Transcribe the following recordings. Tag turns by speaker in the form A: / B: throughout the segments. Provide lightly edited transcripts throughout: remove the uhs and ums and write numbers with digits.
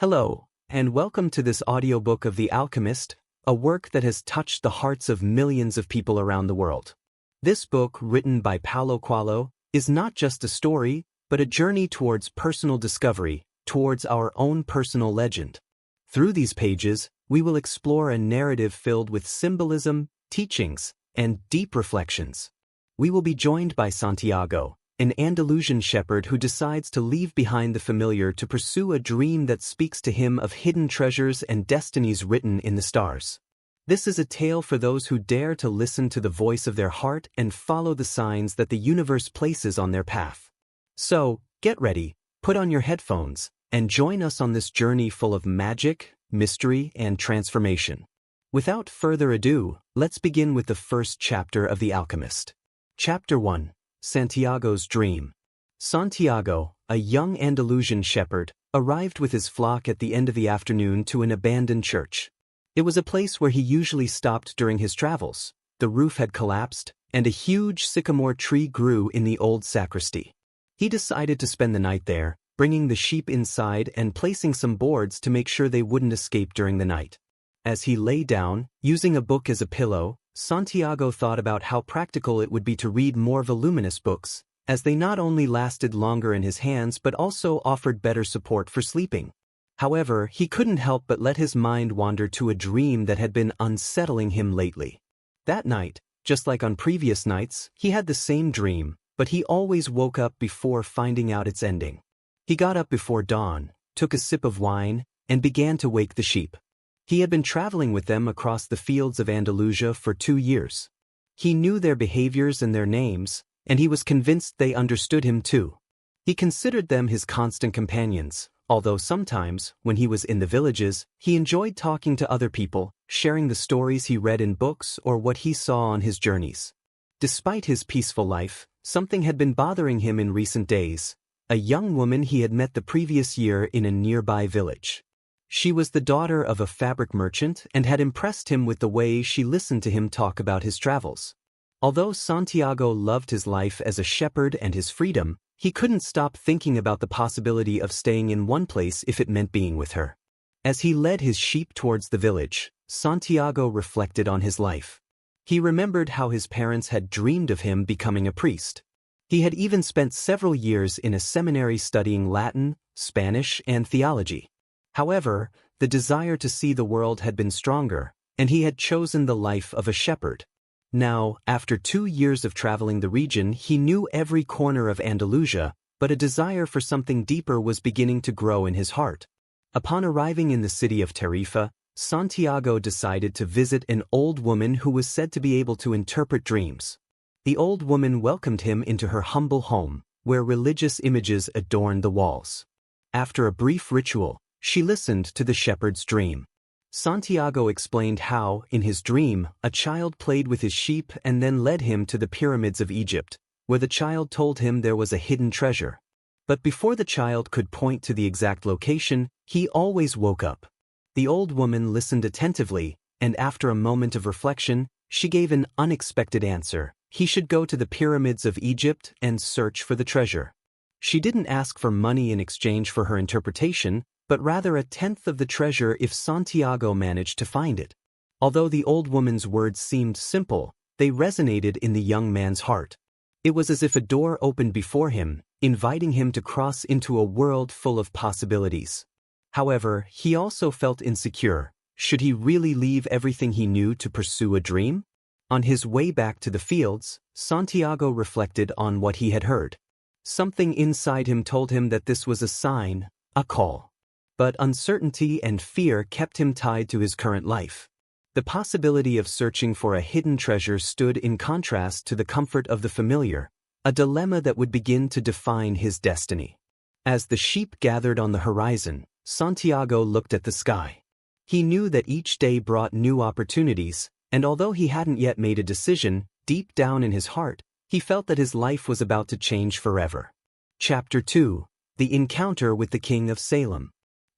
A: Hello, and welcome to this audiobook of The Alchemist, a work that has touched the hearts of millions of people around the world. This book, written by Paulo Coelho, is not just a story, but a journey towards personal discovery, towards our own personal legend. Through these pages, we will explore a narrative filled with symbolism, teachings, and deep reflections. We will be joined by Santiago, an Andalusian shepherd who decides to leave behind the familiar to pursue a dream that speaks to him of hidden treasures and destinies written in the stars. This is a tale for those who dare to listen to the voice of their heart and follow the signs that the universe places on their path. So, get ready, put on your headphones, and join us on this journey full of magic, mystery, and transformation. Without further ado, let's begin with the first chapter of The Alchemist. Chapter 1. Santiago's Dream. Santiago, a young Andalusian shepherd, arrived with his flock at the end of the afternoon to an abandoned church. It was a place where he usually stopped during his travels. The roof had collapsed, and a huge sycamore tree grew in the old sacristy. He decided to spend the night there, bringing the sheep inside and placing some boards to make sure they wouldn't escape during the night. As he lay down, using a book as a pillow, Santiago thought about how practical it would be to read more voluminous books, as they not only lasted longer in his hands but also offered better support for sleeping. However, he couldn't help but let his mind wander to a dream that had been unsettling him lately. That night, just like on previous nights, he had the same dream, but he always woke up before finding out its ending. He got up before dawn, took a sip of wine, and began to wake the sheep. He had been traveling with them across the fields of Andalusia for 2 years. He knew their behaviors and their names, and he was convinced they understood him too. He considered them his constant companions, although sometimes, when he was in the villages, he enjoyed talking to other people, sharing the stories he read in books or what he saw on his journeys. Despite his peaceful life, something had been bothering him in recent days: a young woman he had met the previous year in a nearby village. She was the daughter of a fabric merchant and had impressed him with the way she listened to him talk about his travels. Although Santiago loved his life as a shepherd and his freedom, he couldn't stop thinking about the possibility of staying in one place if it meant being with her. As he led his sheep towards the village, Santiago reflected on his life. He remembered how his parents had dreamed of him becoming a priest. He had even spent several years in a seminary studying Latin, Spanish, and theology. However, the desire to see the world had been stronger, and he had chosen the life of a shepherd. Now, after 2 years of traveling the region, he knew every corner of Andalusia, but a desire for something deeper was beginning to grow in his heart. Upon arriving in the city of Tarifa, Santiago decided to visit an old woman who was said to be able to interpret dreams. The old woman welcomed him into her humble home, where religious images adorned the walls. After a brief ritual, she listened to the shepherd's dream. Santiago explained how, in his dream, a child played with his sheep and then led him to the pyramids of Egypt, where the child told him there was a hidden treasure. But before the child could point to the exact location, he always woke up. The old woman listened attentively, and after a moment of reflection, she gave an unexpected answer: he should go to the pyramids of Egypt and search for the treasure. She didn't ask for money in exchange for her interpretation, but rather a tenth of the treasure if Santiago managed to find it. Although the old woman's words seemed simple, they resonated in the young man's heart. It was as if a door opened before him, inviting him to cross into a world full of possibilities. However, he also felt insecure. Should he really leave everything he knew to pursue a dream? On his way back to the fields, Santiago reflected on what he had heard. Something inside him told him that this was a sign, a call. But uncertainty and fear kept him tied to his current life. The possibility of searching for a hidden treasure stood in contrast to the comfort of the familiar, a dilemma that would begin to define his destiny. As the sheep gathered on the horizon, Santiago looked at the sky. He knew that each day brought new opportunities, and although he hadn't yet made a decision, deep down in his heart, he felt that his life was about to change forever. Chapter 2. The Encounter with the King of Salem.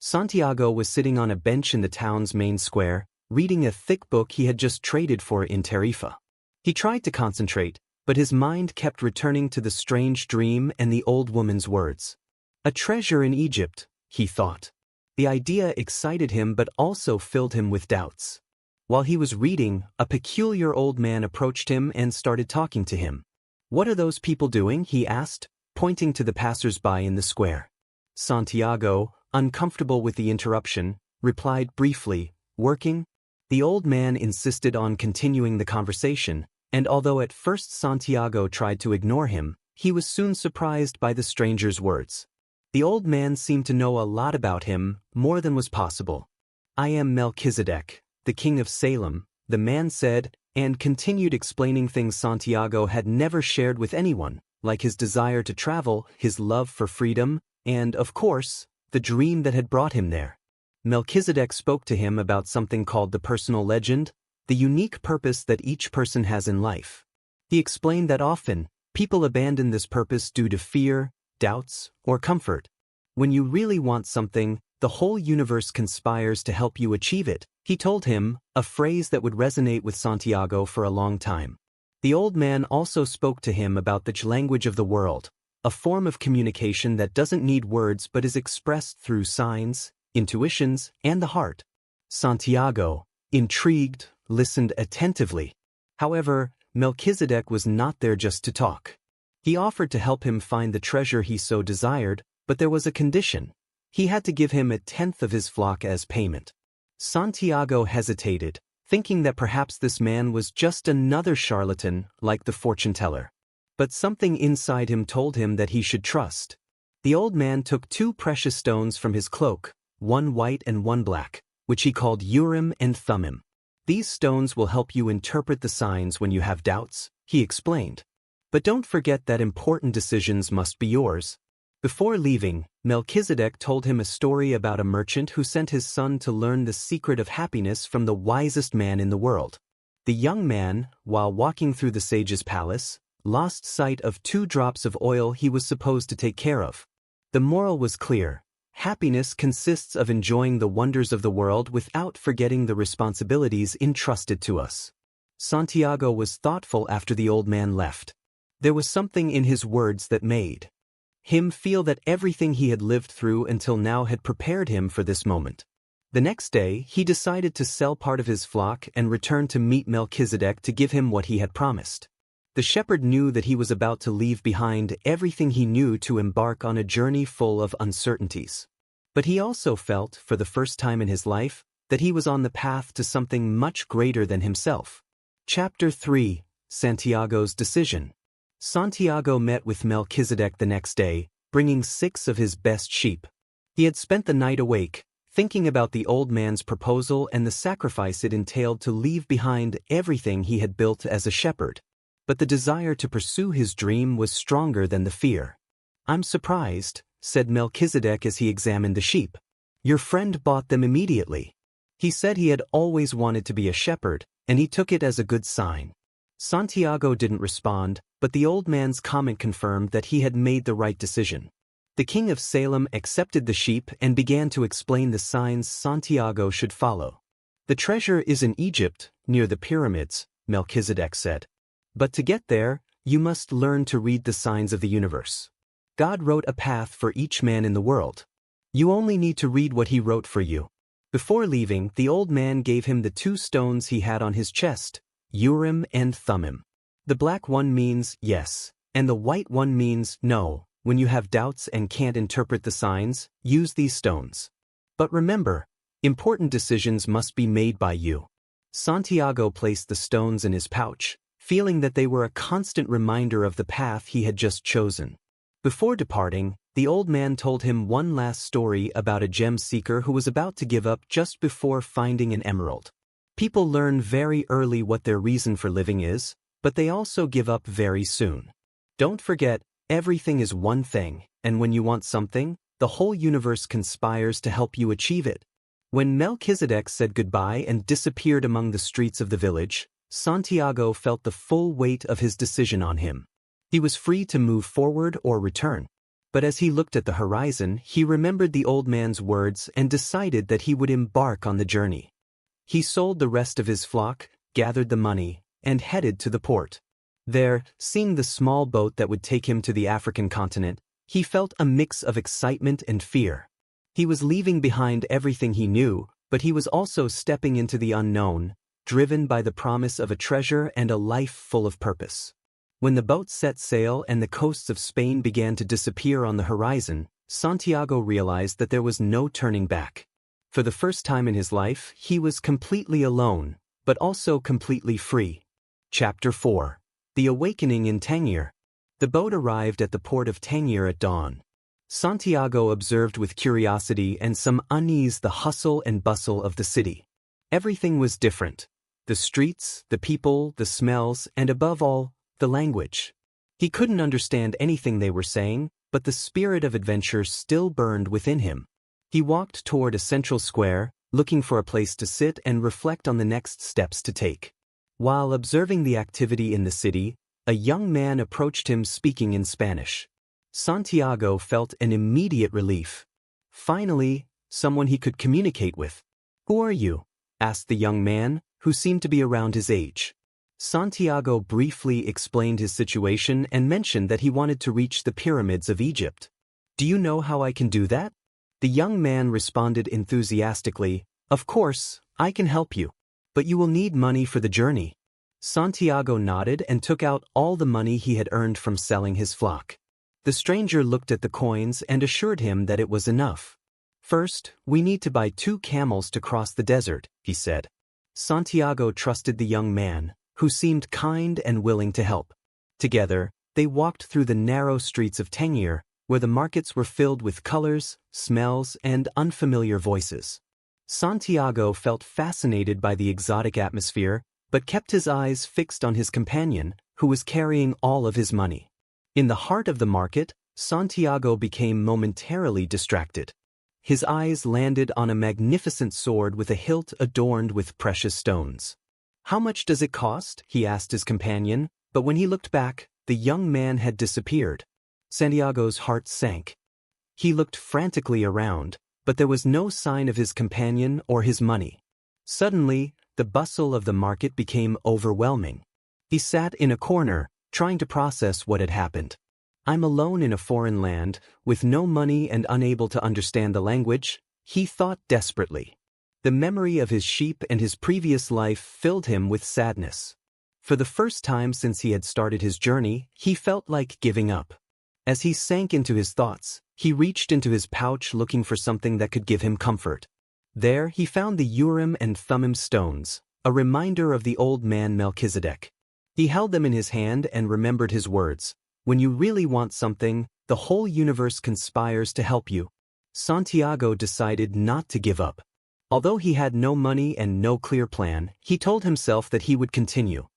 A: Santiago was sitting on a bench in the town's main square, reading a thick book he had just traded for in Tarifa. He tried to concentrate, but his mind kept returning to the strange dream and the old woman's words. A treasure in Egypt, he thought. The idea excited him but also filled him with doubts. While he was reading, a peculiar old man approached him and started talking to him. "What are those people doing?" he asked, pointing to the passers-by in the square. Santiago, uncomfortable with the interruption, replied briefly, "Working?" The old man insisted on continuing the conversation, and although at first Santiago tried to ignore him, he was soon surprised by the stranger's words. The old man seemed to know a lot about him, more than was possible. "I am Melchizedek, the king of Salem," the man said, and continued explaining things Santiago had never shared with anyone, like his desire to travel, his love for freedom, and, of course, the dream that had brought him there. Melchizedek spoke to him about something called the personal legend, the unique purpose that each person has in life. He explained that often, people abandon this purpose due to fear, doubts, or comfort. When you really want something, the whole universe conspires to help you achieve it, he told him, a phrase that would resonate with Santiago for a long time. The old man also spoke to him about the language of the world, a form of communication that doesn't need words but is expressed through signs, intuitions, and the heart. Santiago, intrigued, listened attentively. However, Melchizedek was not there just to talk. He offered to help him find the treasure he so desired, but there was a condition. He had to give him 1/10 of his flock as payment. Santiago hesitated, thinking that perhaps this man was just another charlatan, like the fortune-teller. But something inside him told him that he should trust. The old man took 2 precious stones from his cloak, one white and one black, which he called Urim and Thummim. "These stones will help you interpret the signs when you have doubts," he explained. "But don't forget that important decisions must be yours." Before leaving, Melchizedek told him a story about a merchant who sent his son to learn the secret of happiness from the wisest man in the world. The young man, while walking through the sage's palace, lost sight of 2 drops of oil he was supposed to take care of. The moral was clear. Happiness consists of enjoying the wonders of the world without forgetting the responsibilities entrusted to us. Santiago was thoughtful after the old man left. There was something in his words that made him feel that everything he had lived through until now had prepared him for this moment. The next day, he decided to sell part of his flock and return to meet Melchizedek to give him what he had promised. The shepherd knew that he was about to leave behind everything he knew to embark on a journey full of uncertainties. But he also felt, for the first time in his life, that he was on the path to something much greater than himself. Chapter 3: Santiago's Decision. Santiago met with Melchizedek the next day, bringing 6 of his best sheep. He had spent the night awake, thinking about the old man's proposal and the sacrifice it entailed to leave behind everything he had built as a shepherd. But the desire to pursue his dream was stronger than the fear. "I'm surprised," said Melchizedek as he examined the sheep. "Your friend bought them immediately. He said he had always wanted to be a shepherd, and he took it as a good sign." Santiago didn't respond, but the old man's comment confirmed that he had made the right decision. The king of Salem accepted the sheep and began to explain the signs Santiago should follow. "The treasure is in Egypt, near the pyramids," Melchizedek said. "But to get there, you must learn to read the signs of the universe. God wrote a path for each man in the world. You only need to read what he wrote for you." Before leaving, the old man gave him the 2 stones he had on his chest, Urim and Thummim. The black one means yes, and the white one means no. When you have doubts and can't interpret the signs, use these stones. But remember, important decisions must be made by you. Santiago placed the stones in his pouch, feeling that they were a constant reminder of the path he had just chosen. Before departing, the old man told him one last story about a gem seeker who was about to give up just before finding an emerald. People learn very early what their reason for living is, but they also give up very soon. Don't forget, everything is one thing, and when you want something, the whole universe conspires to help you achieve it. When Melchizedek said goodbye and disappeared among the streets of the village, Santiago felt the full weight of his decision on him. He was free to move forward or return. But as he looked at the horizon, he remembered the old man's words and decided that he would embark on the journey. He sold the rest of his flock, gathered the money, and headed to the port. There, seeing the small boat that would take him to the African continent, he felt a mix of excitement and fear. He was leaving behind everything he knew, but he was also stepping into the unknown, driven by the promise of a treasure and a life full of purpose. When the boat set sail and the coasts of Spain began to disappear on the horizon, Santiago realized that there was no turning back. For the first time in his life, he was completely alone, but also completely free. Chapter 4. The Awakening in Tangier. The boat arrived at the port of Tangier at dawn. Santiago observed with curiosity and some unease the hustle and bustle of the city. Everything was different. The streets, the people, the smells, and above all, the language. He couldn't understand anything they were saying, but the spirit of adventure still burned within him. He walked toward a central square, looking for a place to sit and reflect on the next steps to take. While observing the activity in the city, a young man approached him speaking in Spanish. Santiago felt an immediate relief. Finally, someone he could communicate with. "Who are you?" asked the young man, who seemed to be around his age. Santiago briefly explained his situation and mentioned that he wanted to reach the pyramids of Egypt. "Do you know how I can do that?" The young man responded enthusiastically, "Of course, I can help you. But you will need money for the journey." Santiago nodded and took out all the money he had earned from selling his flock. The stranger looked at the coins and assured him that it was enough. "First, we need to buy 2 camels to cross the desert," he said. Santiago trusted the young man, who seemed kind and willing to help. Together, they walked through the narrow streets of Tangier, where the markets were filled with colors, smells, and unfamiliar voices. Santiago felt fascinated by the exotic atmosphere, but kept his eyes fixed on his companion, who was carrying all of his money. In the heart of the market, Santiago became momentarily distracted. His eyes landed on a magnificent sword with a hilt adorned with precious stones. "How much does it cost?" he asked his companion, but when he looked back, the young man had disappeared. Santiago's heart sank. He looked frantically around, but there was no sign of his companion or his money. Suddenly, the bustle of the market became overwhelming. He sat in a corner, trying to process what had happened. "I'm alone in a foreign land, with no money and unable to understand the language," he thought desperately. The memory of his sheep and his previous life filled him with sadness. For the first time since he had started his journey, he felt like giving up. As he sank into his thoughts, he reached into his pouch looking for something that could give him comfort. There he found the Urim and Thummim stones, a reminder of the old man Melchizedek. He held them in his hand and remembered his words, "When you really want something, the whole universe conspires to help you." Santiago decided not to give up. Although he had no money and no clear plan, he told himself that he would continue.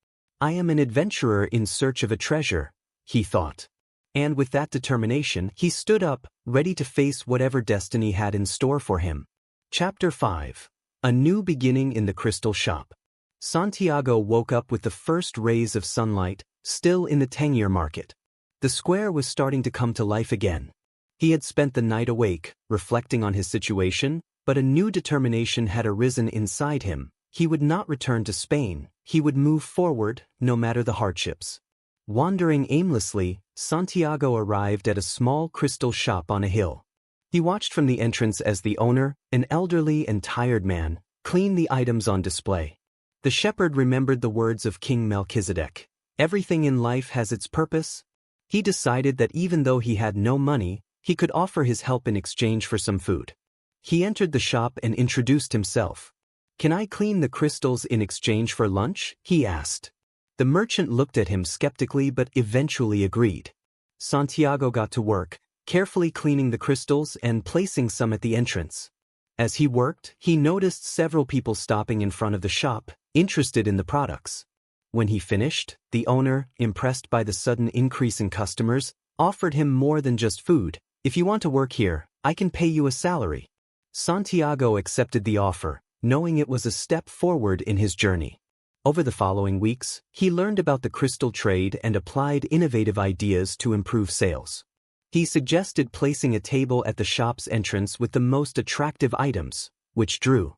A: "I am an adventurer in search of a treasure," he thought. And with that determination, he stood up, ready to face whatever destiny had in store for him. Chapter 5. A New Beginning in the Crystal Shop. Santiago woke up with the first rays of sunlight, still in the Tangier market. The square was starting to come to life again. He had spent the night awake, reflecting on his situation, but a new determination had arisen inside him. He would not return to Spain. He would move forward, no matter the hardships. Wandering aimlessly, Santiago arrived at a small crystal shop on a hill. He watched from the entrance as the owner, an elderly and tired man, cleaned the items on display. The shepherd remembered the words of King Melchizedek. "Everything in life has its purpose." He decided that even though he had no money, he could offer his help in exchange for some food. He entered the shop and introduced himself. "Can I clean the crystals in exchange for lunch?" he asked. The merchant looked at him skeptically but eventually agreed. Santiago got to work, carefully cleaning the crystals and placing some at the entrance. As he worked, he noticed several people stopping in front of the shop, interested in the products. When he finished, the owner, impressed by the sudden increase in customers, offered him more than just food. "If you want to work here, I can pay you a salary." Santiago accepted the offer, knowing it was a step forward in his journey. Over the following weeks, he learned about the crystal trade and applied innovative ideas to improve sales. He suggested placing a table at the shop's entrance with the most attractive items, which drew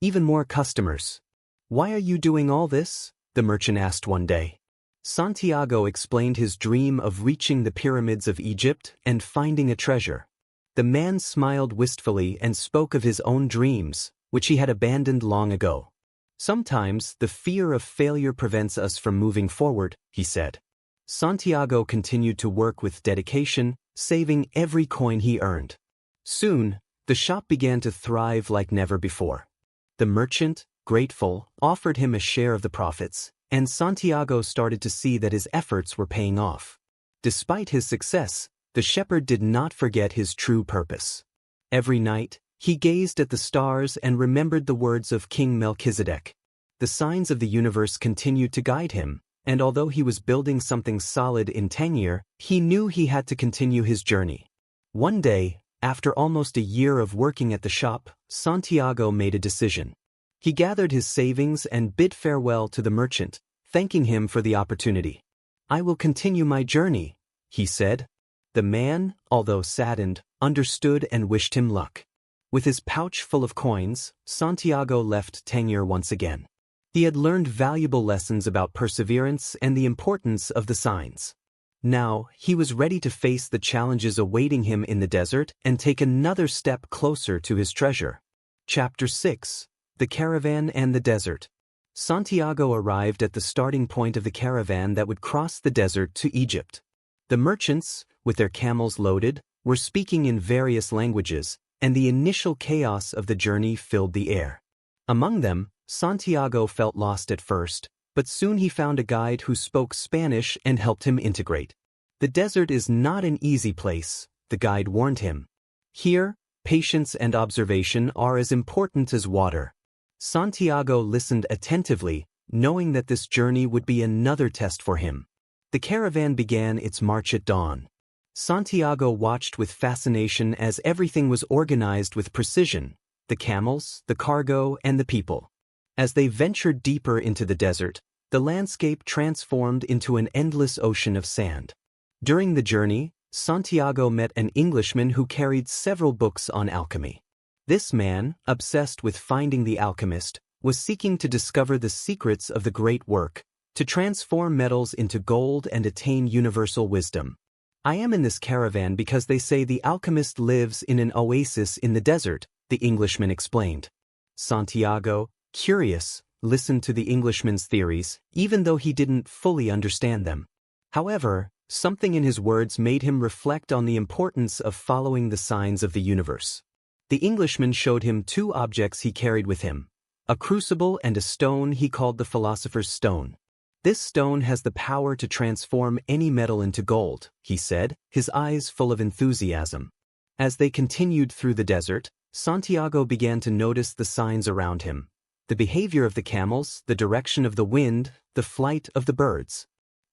A: even more customers. "Why are you doing all this?" the merchant asked one day. Santiago explained his dream of reaching the pyramids of Egypt and finding a treasure. The man smiled wistfully and spoke of his own dreams, which he had abandoned long ago. Sometimes the fear of failure prevents us from moving forward, he said. Santiago continued to work with dedication, saving every coin he earned. Soon, the shop began to thrive like never before. The merchant, grateful, offered him a share of the profits, and Santiago started to see that his efforts were paying off. Despite his success, the shepherd did not forget his true purpose. Every night, he gazed at the stars and remembered the words of King Melchizedek. The signs of the universe continued to guide him, and although he was building something solid in tenure, he knew he had to continue his journey. One day, after almost a year of working at the shop, Santiago made a decision. He gathered his savings and bid farewell to the merchant, thanking him for the opportunity. "I will continue my journey," he said. The man, although saddened, understood and wished him luck. With his pouch full of coins, Santiago left tenure once again. He had learned valuable lessons about perseverance and the importance of the signs. Now, he was ready to face the challenges awaiting him in the desert and take another step closer to his treasure. Chapter 6: The Caravan and the Desert. Santiago arrived at the starting point of the caravan that would cross the desert to Egypt. The merchants, with their camels loaded, were speaking in various languages, and the initial chaos of the journey filled the air. Among them, Santiago felt lost at first, but soon he found a guide who spoke Spanish and helped him integrate. "The desert is not an easy place," the guide warned him. "Here, patience and observation are as important as water." Santiago listened attentively, knowing that this journey would be another test for him. The caravan began its march at dawn. Santiago watched with fascination as everything was organized with precision: the camels, the cargo, and the people. As they ventured deeper into the desert, the landscape transformed into an endless ocean of sand. During the journey, Santiago met an Englishman who carried several books on alchemy. This man, obsessed with finding the alchemist, was seeking to discover the secrets of the great work, to transform metals into gold and attain universal wisdom. "I am in this caravan because they say the alchemist lives in an oasis in the desert," the Englishman explained. Santiago, curious, listened to the Englishman's theories, even though he didn't fully understand them. However, something in his words made him reflect on the importance of following the signs of the universe. The Englishman showed him two objects he carried with him: a crucible and a stone he called the philosopher's stone. "This stone has the power to transform any metal into gold," he said, his eyes full of enthusiasm. As they continued through the desert, Santiago began to notice the signs around him: the behavior of the camels, the direction of the wind, the flight of the birds.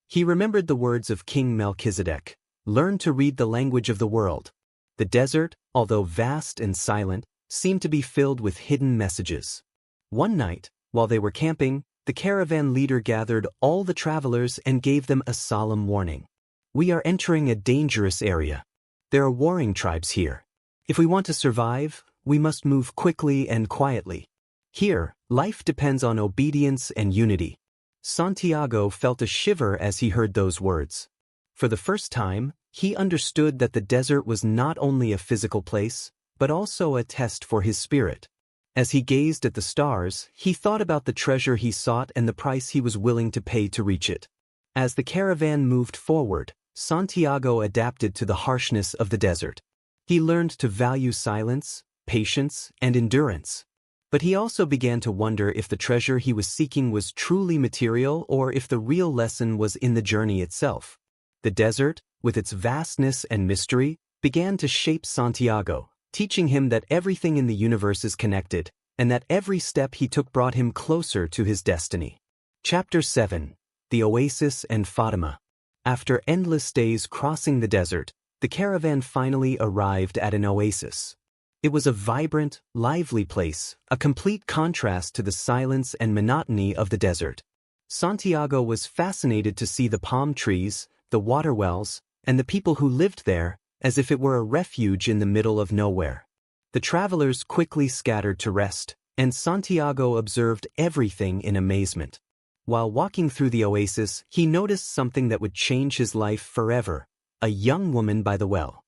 A: He remembered the words of King Melchizedek: "Learn to read the language of the world." The desert, although vast and silent, seemed to be filled with hidden messages. One night, while they were camping, the caravan leader gathered all the travelers and gave them a solemn warning. "We are entering a dangerous area. There are warring tribes here. If we want to survive, we must move quickly and quietly. Here, life depends on obedience and unity." Santiago felt a shiver as he heard those words. For the first time, he understood that the desert was not only a physical place, but also a test for his spirit. As he gazed at the stars, he thought about the treasure he sought and the price he was willing to pay to reach it. As the caravan moved forward, Santiago adapted to the harshness of the desert. He learned to value silence, patience, and endurance. But he also began to wonder if the treasure he was seeking was truly material or if the real lesson was in the journey itself. The desert, with its vastness and mystery, began to shape Santiago, teaching him that everything in the universe is connected, and that every step he took brought him closer to his destiny. Chapter 7: The Oasis and Fatima. After endless days crossing the desert, the caravan finally arrived at an oasis. It was a vibrant, lively place, a complete contrast to the silence and monotony of the desert. Santiago was fascinated to see the palm trees, the water wells, and the people who lived there, as if it were a refuge in the middle of nowhere. The travelers quickly scattered to rest, and Santiago observed everything in amazement. While walking through the oasis, he noticed something that would change his life forever: a young woman by the well.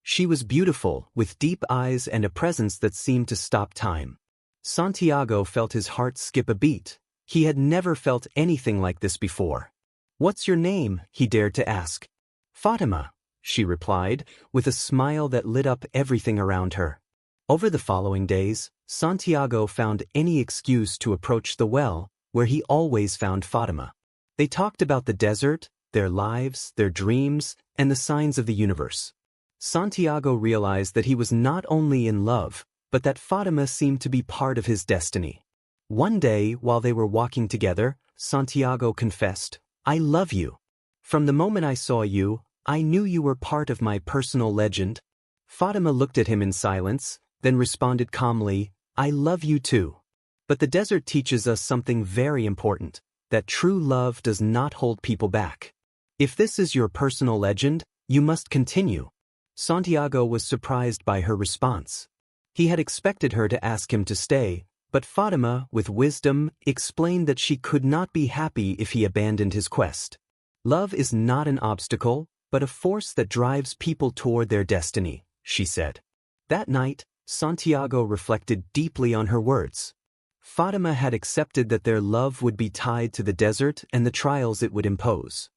A: She was beautiful, with deep eyes and a presence that seemed to stop time. Santiago felt his heart skip a beat. He had never felt anything like this before. "What's your name?" he dared to ask. "Fatima," she replied, with a smile that lit up everything around her. Over the following days, Santiago found any excuse to approach the well, where he always found Fatima. They talked about the desert, their lives, their dreams, and the signs of the universe. Santiago realized that he was not only in love, but that Fatima seemed to be part of his destiny. One day, while they were walking together, Santiago confessed, "I love you. From the moment I saw you, I knew you were part of my personal legend." Fatima looked at him in silence, then responded calmly, "I love you too." But the desert teaches us something very important, that true love does not hold people back. If this is your personal legend, you must continue. Santiago was surprised by her response. He had expected her to ask him to stay, but Fatima, with wisdom, explained that she could not be happy if he abandoned his quest. "Love is not an obstacle, but a force that drives people toward their destiny," she said. That night, Santiago reflected deeply on her words. Fatima had accepted that their love would be tied to the desert and the trials it would impose.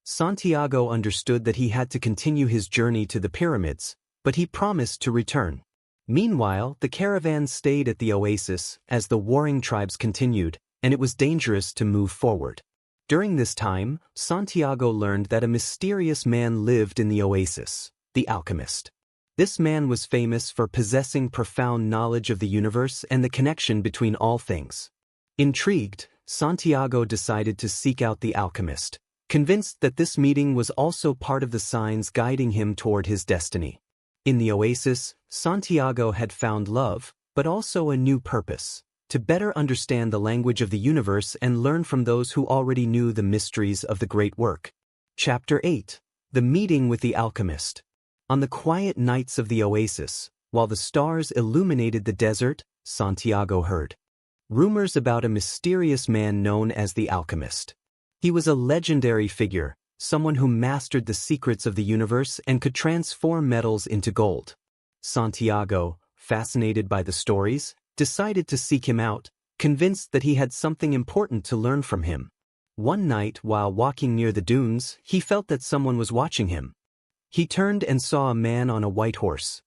A: Santiago understood that he had to continue his journey to the pyramids, but he promised to return. Meanwhile, the caravan stayed at the oasis as the warring tribes continued, and it was dangerous to move forward. During this time, Santiago learned that a mysterious man lived in the oasis, the Alchemist. This man was famous for possessing profound knowledge of the universe and the connection between all things. Intrigued, Santiago decided to seek out the Alchemist, convinced that this meeting was also part of the signs guiding him toward his destiny. In the oasis, Santiago had found love, but also a new purpose: to better understand the language of the universe and learn from those who already knew the mysteries of the great work. Chapter 8. The Meeting with the Alchemist. On the quiet nights of the oasis, while the stars illuminated the desert, Santiago heard rumors about a mysterious man known as the Alchemist. He was a legendary figure, someone who mastered the secrets of the universe and could transform metals into gold. Santiago, fascinated by the stories, decided to seek him out, convinced that he had something important to learn from him. One night, while walking near the dunes, he felt that someone was watching him. He turned and saw a man on a white horse.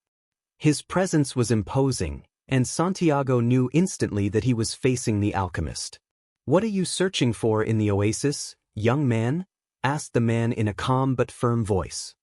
A: His presence was imposing, and Santiago knew instantly that he was facing the Alchemist. "What are you searching for in the oasis, young man?" asked the man in a calm but firm voice.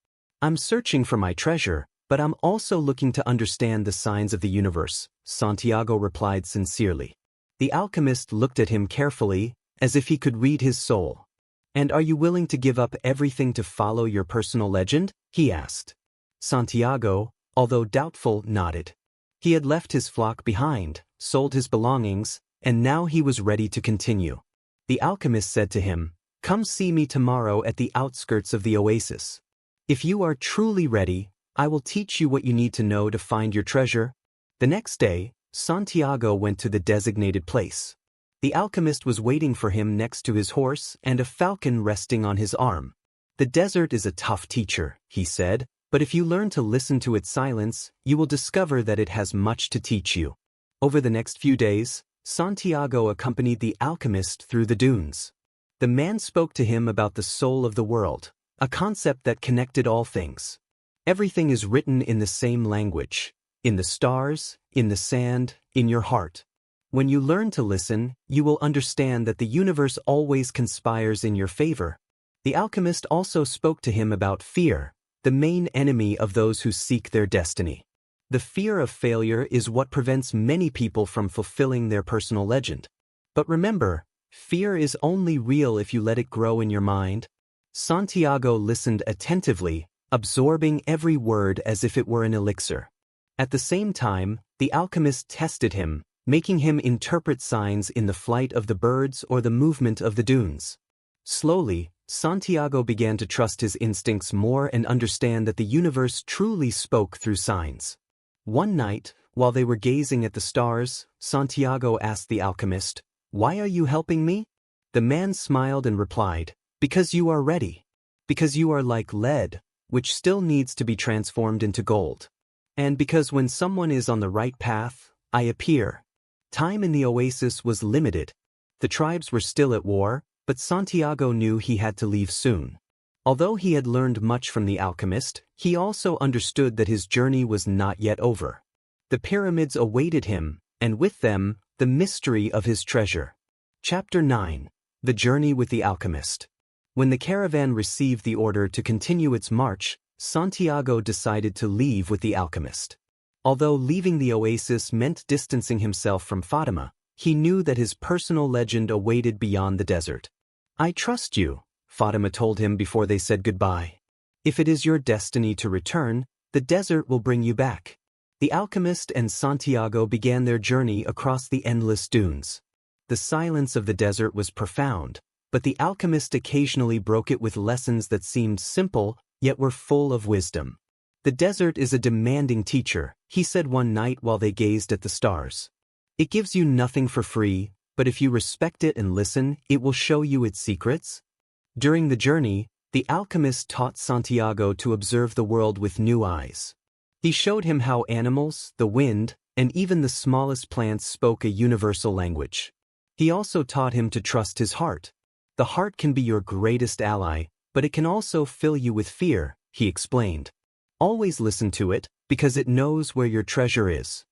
A: "I'm searching for my treasure, but I'm also looking to understand the signs of the universe," Santiago replied sincerely. The Alchemist looked at him carefully, as if he could read his soul. "And are you willing to give up everything to follow your personal legend?" he asked. Santiago, although doubtful, nodded. He had left his flock behind, sold his belongings, and now he was ready to continue. The Alchemist said to him, "Come see me tomorrow at the outskirts of the oasis. If you are truly ready, I will teach you what you need to know to find your treasure." The next day, Santiago went to the designated place. The Alchemist was waiting for him next to his horse and a falcon resting on his arm. "The desert is a tough teacher," he said, "but if you learn to listen to its silence, you will discover that it has much to teach you." Over the next few days, Santiago accompanied the Alchemist through the dunes. The man spoke to him about the soul of the world, a concept that connected all things. Everything is written in the same language, in the stars, in the sand, in your heart. When you learn to listen, you will understand that the universe always conspires in your favor. The Alchemist also spoke to him about fear, the main enemy of those who seek their destiny. The fear of failure is what prevents many people from fulfilling their personal legend. But remember, fear is only real if you let it grow in your mind. Santiago listened attentively, absorbing every word as if it were an elixir. At the same time, the Alchemist tested him, making him interpret signs in the flight of the birds or the movement of the dunes. Slowly, Santiago began to trust his instincts more and understand that the universe truly spoke through signs. One night, while they were gazing at the stars, Santiago asked the Alchemist, "Why are you helping me?" The man smiled and replied, "Because you are ready. Because you are like lead, which still needs to be transformed into gold. And because when someone is on the right path, I appear. Time in the oasis was limited. The tribes were still at war, but Santiago knew he had to leave soon. Although he had learned much from the alchemist, he also understood that his journey was not yet over. The pyramids awaited him, and with them, the mystery of his treasure. Chapter 9. The Journey with the Alchemist. When the caravan received the order to continue its march, Santiago decided to leave with the alchemist. Although leaving the oasis meant distancing himself from Fatima, he knew that his personal legend awaited beyond the desert. I trust you, Fatima told him before they said goodbye. If it is your destiny to return, the desert will bring you back. The alchemist and Santiago began their journey across the endless dunes. The silence of the desert was profound, but the alchemist occasionally broke it with lessons that seemed simple, yet were full of wisdom. The desert is a demanding teacher, he said one night while they gazed at the stars. It gives you nothing for free, but if you respect it and listen, it will show you its secrets. During the journey, the alchemist taught Santiago to observe the world with new eyes. He showed him how animals, the wind, and even the smallest plants spoke a universal language. He also taught him to trust his heart. The heart can be your greatest ally, but it can also fill you with fear, he explained. Always listen to it, because it knows where your treasure is.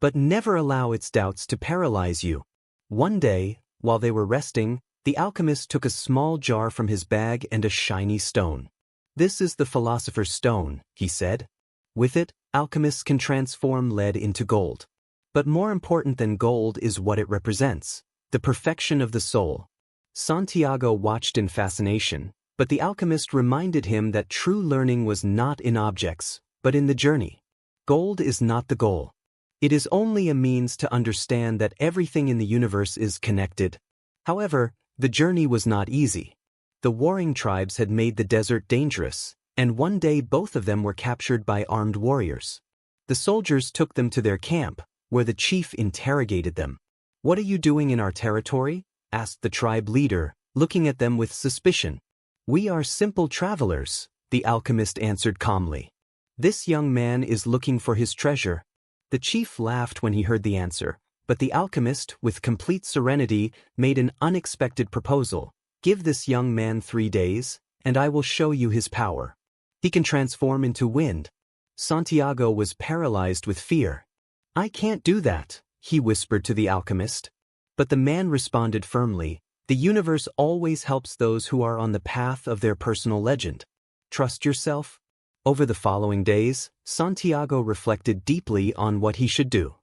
A: But never allow its doubts to paralyze you. One day, while they were resting, the alchemist took a small jar from his bag and a shiny stone. This is the philosopher's stone, he said. With it, alchemists can transform lead into gold. But more important than gold is what it represents, the perfection of the soul. Santiago watched in fascination, but the alchemist reminded him that true learning was not in objects, but in the journey. Gold is not the goal. It is only a means to understand that everything in the universe is connected. However, the journey was not easy. The warring tribes had made the desert dangerous, and one day both of them were captured by armed warriors. The soldiers took them to their camp, where the chief interrogated them. "What are you doing in our territory?" asked the tribe leader, looking at them with suspicion. "We are simple travelers," the alchemist answered calmly. "This young man is looking for his treasure." The chief laughed when he heard the answer, but the alchemist, with complete serenity, made an unexpected proposal. "Give this young man 3 days, and I will show you his power. He can transform into wind." Santiago was paralyzed with fear. "I can't do that," he whispered to the alchemist. But the man responded firmly, "The universe always helps those who are on the path of their personal legend. Trust yourself." Over the following days, Santiago reflected deeply on what he should do.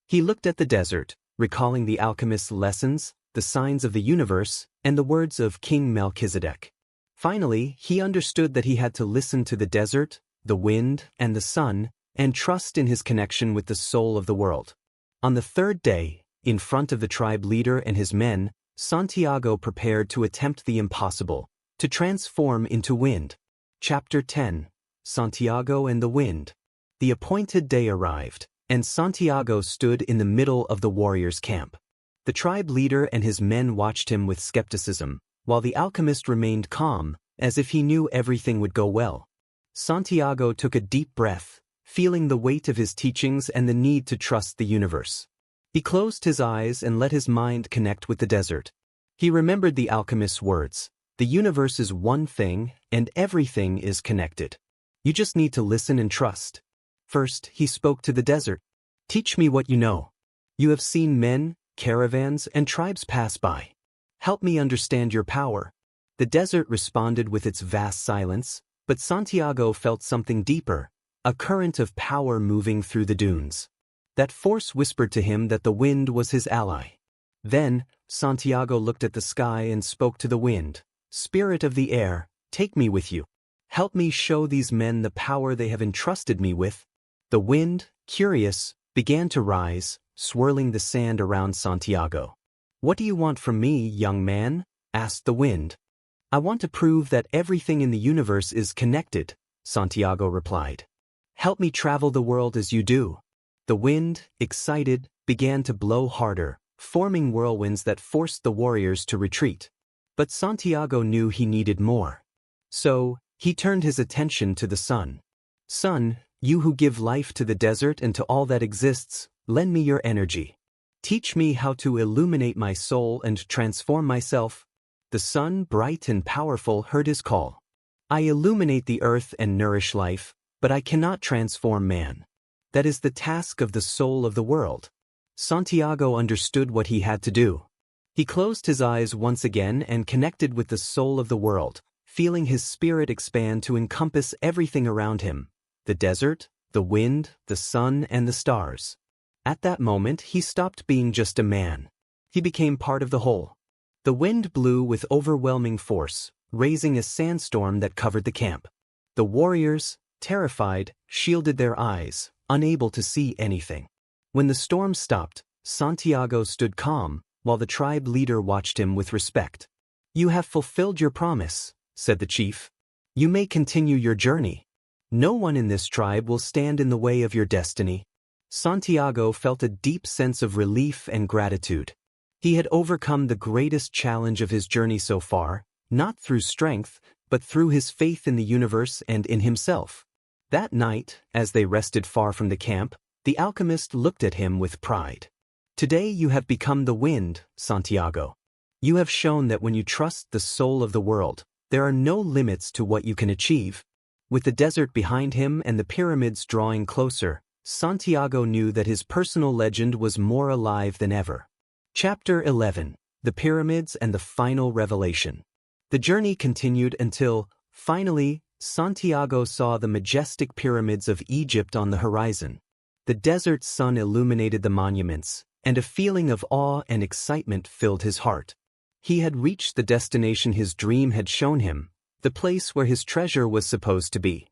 A: He looked at the desert, recalling the alchemist's lessons, the signs of the universe, and the words of King Melchizedek. Finally, he understood that he had to listen to the desert, the wind, and the sun, and trust in his connection with the soul of the world. On the 3rd day, in front of the tribe leader and his men, Santiago prepared to attempt the impossible, to transform into wind. Chapter 10. Santiago and the Wind. The appointed day arrived, and Santiago stood in the middle of the warriors' camp. The tribe leader and his men watched him with skepticism, while the alchemist remained calm, as if he knew everything would go well. Santiago took a deep breath, feeling the weight of his teachings and the need to trust the universe. He closed his eyes and let his mind connect with the desert. He remembered the alchemist's words, "The universe is one thing, and everything is connected. You just need to listen and trust." First, he spoke to the desert. "Teach me what you know. You have seen men, caravans, and tribes pass by. Help me understand your power." The desert responded with its vast silence, but Santiago felt something deeper, a current of power moving through the dunes. That force whispered to him that the wind was his ally. Then, Santiago looked at the sky and spoke to the wind. "Spirit of the air, take me with you. Help me show these men the power they have entrusted me with." The wind, curious, began to rise, swirling the sand around Santiago. "What do you want from me, young man?" asked the wind. "I want to prove that everything in the universe is connected," Santiago replied. "Help me travel the world as you do." The wind, excited, began to blow harder, forming whirlwinds that forced the warriors to retreat. But Santiago knew he needed more. So, He turned his attention to the sun. Sun, you who give life to the desert and to all that exists, lend me your energy. Teach me how to illuminate my soul and transform myself. The sun, bright and powerful, heard his call. I illuminate the earth and nourish life, but I cannot transform man. That is the task of the soul of the world. Santiago understood what he had to do. He closed his eyes once again and connected with the soul of the world, feeling his spirit expand to encompass everything around him: the desert, the wind, the sun, and the stars. At that moment, he stopped being just a man. He became part of the whole. The wind blew with overwhelming force, raising a sandstorm that covered the camp. The warriors, terrified, shielded their eyes, unable to see anything. When the storm stopped, Santiago stood calm, while the tribe leader watched him with respect. "You have fulfilled your promise," said the chief. "You may continue your journey. No one in this tribe will stand in the way of your destiny." Santiago felt a deep sense of relief and gratitude. He had overcome the greatest challenge of his journey so far, not through strength, but through his faith in the universe and in himself. That night, as they rested far from the camp, the alchemist looked at him with pride. "Today you have become the wind, Santiago. You have shown that when you trust the soul of the world, there are no limits to what you can achieve." With the desert behind him and the pyramids drawing closer, Santiago knew that his personal legend was more alive than ever. Chapter 11: The Pyramids and the Final Revelation. The journey continued until, finally, Santiago saw the majestic pyramids of Egypt on the horizon. The desert sun illuminated the monuments, and a feeling of awe and excitement filled his heart. He had reached the destination his dream had shown him, the place where his treasure was supposed to be.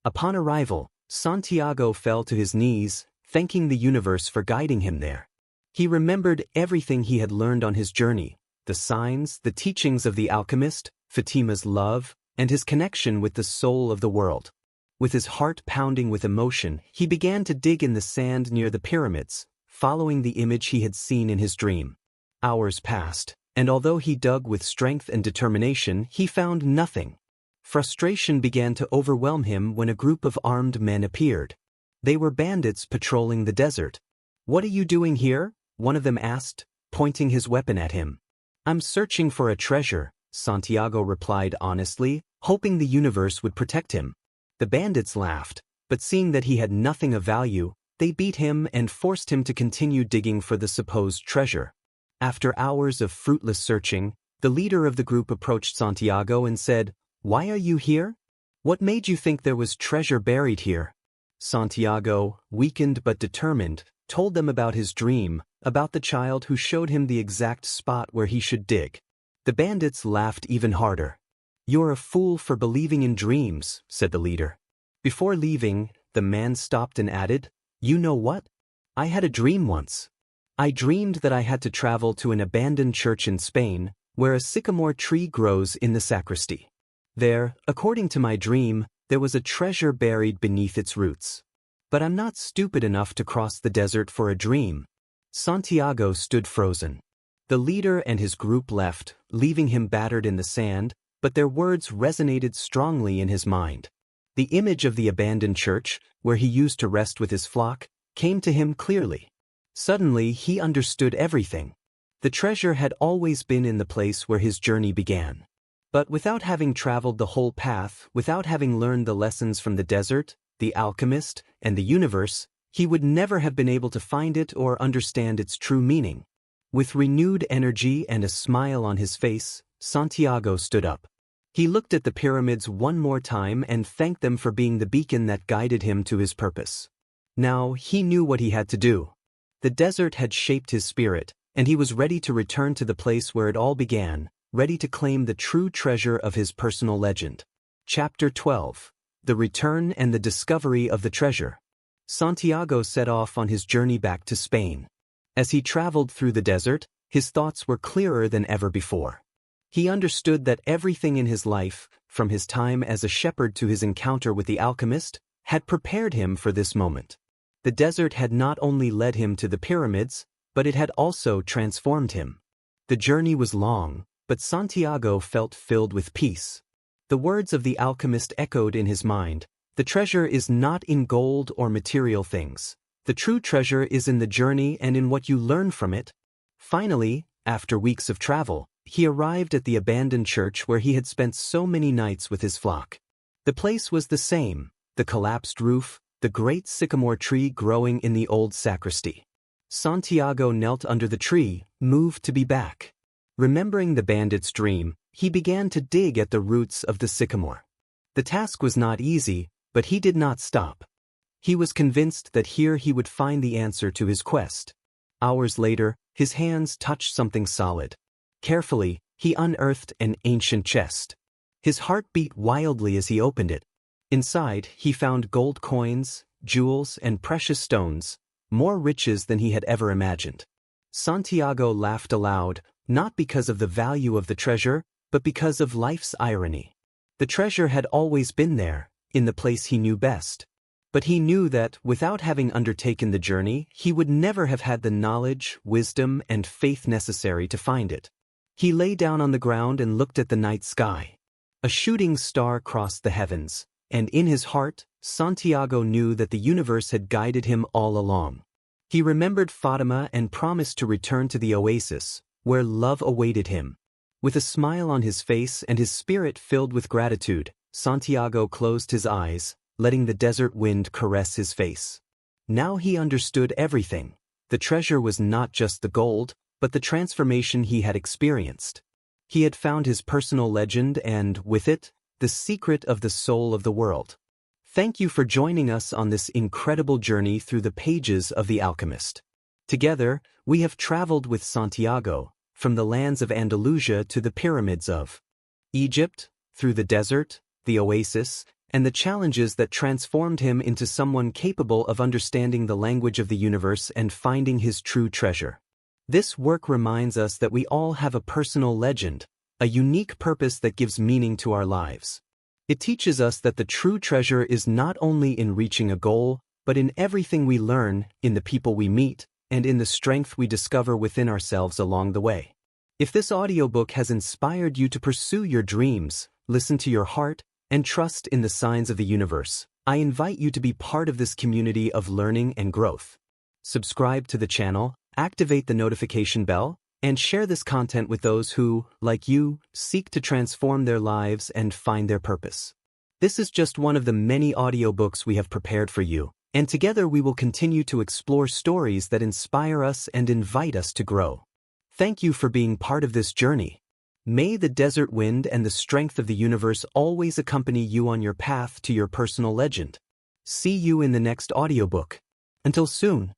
A: Upon arrival, Santiago fell to his knees, thanking the universe for guiding him there. He remembered everything he had learned on his journey: the signs, the teachings of the alchemist, Fatima's love, and his connection with the soul of the world. With his heart pounding with emotion, he began to dig in the sand near the pyramids, following the image he had seen in his dream. Hours passed, and although he dug with strength and determination, he found nothing. Frustration began to overwhelm him when a group of armed men appeared. They were bandits patrolling the desert. "What are you doing here?" one of them asked, pointing his weapon at him. "I'm searching for a treasure," Santiago replied honestly, hoping the universe would protect him. The bandits laughed, but seeing that he had nothing of value, they beat him and forced him to continue digging for the supposed treasure. After hours of fruitless searching, the leader of the group approached Santiago and said, "Why are you here? What made you think there was treasure buried here?" Santiago, weakened but determined, told them about his dream, about the child who showed him the exact spot where he should dig. The bandits laughed even harder. "You're a fool for believing in dreams," said the leader. Before leaving, the man stopped and added, "You know what? I had a dream once. I dreamed that I had to travel to an abandoned church in Spain, where a sycamore tree grows in the sacristy. There, according to my dream, there was a treasure buried beneath its roots. But I'm not stupid enough to cross the desert for a dream." Santiago stood frozen. The leader and his group left, leaving him battered in the sand, but their words resonated strongly in his mind. The image of the abandoned church, where he used to rest with his flock, came to him clearly. Suddenly, he understood everything. The treasure had always been in the place where his journey began. But without having traveled the whole path, without having learned the lessons from the desert, the alchemist, and the universe, he would never have been able to find it or understand its true meaning. With renewed energy and a smile on his face, Santiago stood up. He looked at the pyramids one more time and thanked them for being the beacon that guided him to his purpose. Now he knew what he had to do. The desert had shaped his spirit, and he was ready to return to the place where it all began, ready to claim the true treasure of his personal legend. Chapter 12: The Return and the Discovery of the Treasure. Santiago set off on his journey back to Spain. As he traveled through the desert, his thoughts were clearer than ever before. He understood that everything in his life, from his time as a shepherd to his encounter with the alchemist, had prepared him for this moment. The desert had not only led him to the pyramids, but it had also transformed him. The journey was long, but Santiago felt filled with peace. The words of the alchemist echoed in his mind. The treasure is not in gold or material things. The true treasure is in the journey and in what you learn from it. Finally, after weeks of travel, he arrived at the abandoned church where he had spent so many nights with his flock. The place was the same, the collapsed roof, the great sycamore tree growing in the old sacristy. Santiago knelt under the tree, moved to be back. Remembering the bandit's dream, he began to dig at the roots of the sycamore. The task was not easy, but he did not stop. He was convinced that here he would find the answer to his quest. Hours later, his hands touched something solid. Carefully, he unearthed an ancient chest. His heart beat wildly as he opened it. Inside, he found gold coins, jewels, and precious stones, more riches than he had ever imagined. Santiago laughed aloud, not because of the value of the treasure, but because of life's irony. The treasure had always been there, in the place he knew best. But he knew that, without having undertaken the journey, he would never have had the knowledge, wisdom, and faith necessary to find it. He lay down on the ground and looked at the night sky. A shooting star crossed the heavens, and in his heart, Santiago knew that the universe had guided him all along. He remembered Fatima and promised to return to the oasis, where love awaited him. With a smile on his face and his spirit filled with gratitude, Santiago closed his eyes, letting the desert wind caress his face. Now he understood everything. The treasure was not just the gold, but the transformation he had experienced. He had found his personal legend and, with it, the secret of the soul of the world. Thank you for joining us on this incredible journey through the pages of The Alchemist. Together, we have traveled with Santiago, from the lands of Andalusia to the pyramids of Egypt, through the desert, the oasis, and the challenges that transformed him into someone capable of understanding the language of the universe and finding his true treasure. This work reminds us that we all have a personal legend, a unique purpose that gives meaning to our lives. It teaches us that the true treasure is not only in reaching a goal, but in everything we learn, in the people we meet, and in the strength we discover within ourselves along the way. If this audiobook has inspired you to pursue your dreams, listen to your heart, and trust in the signs of the universe, I invite you to be part of this community of learning and growth. Subscribe to the channel, activate the notification bell, and share this content with those who, like you, seek to transform their lives and find their purpose. This is just one of the many audiobooks we have prepared for you, and together we will continue to explore stories that inspire us and invite us to grow. Thank you for being part of this journey. May the desert wind and the strength of the universe always accompany you on your path to your personal legend. See you in the next audiobook. Until soon.